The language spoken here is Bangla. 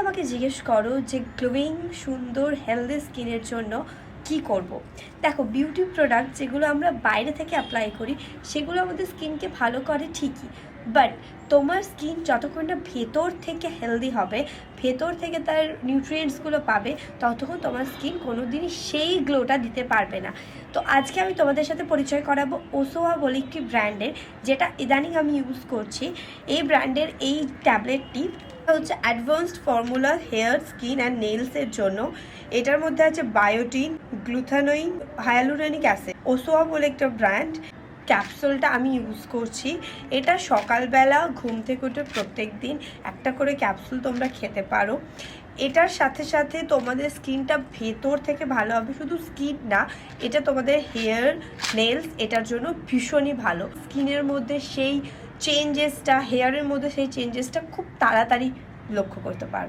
আমাকে জিজ্ঞেস করো যে গ্লোয়িং সুন্দর হেলদি স্কিনের জন্য কি করব। দেখো, বিউটি প্রোডাক্ট যেগুলো আমরা বাইরে থেকে অ্যাপ্লাই করি সেগুলো আমাদের স্কিনকে ভালো করে ঠিকই, বাট তোমার স্কিন যতক্ষণ না ভেতর থেকে হেলদি হবে, ভেতর থেকে তার নিউট্রিয়েন্টসগুলো পাবে, ততক্ষণ তোমার স্কিন কোনো দিনই সেই গ্লোটা দিতে পারবে না। তো আজকে আমি তোমাদের সাথে পরিচয় করাবো ওসোয়া বলে একটি ব্র্যান্ডের, যেটা ইদানিং আমি ইউজ করছি। এই ব্র্যান্ডের এই ট্যাবলেটটি হচ্ছে advanced formula hair, skin and নেলসের জন্য। এটার মধ্যে আছে বায়োটিন, গ্লুথানোইন, হায়ালুরোনিক অ্যাসিড। ওসোয়া বলে একটা ব্র্যান্ড। ক্যাপসুলটা আমি ইউজ করছি। এটা সকালবেলা ঘুম থেকে উঠে প্রত্যেক দিন একটা করে ক্যাপসুল তোমরা খেতে পারো। এটার সাথে সাথে তোমাদের স্কিনটা ভেতর থেকে ভালো হবে, শুধু স্কিন না, এটা তোমাদের হেয়ার, নেলস এটার জন্য ভীষণই ভালো। স্কিনের মধ্যে সেই চেঞ্জেসটা, হেয়ারের মধ্যে সেই চেঞ্জেসটা খুব তাড়াতাড়ি লক্ষ্য করতে পারবে।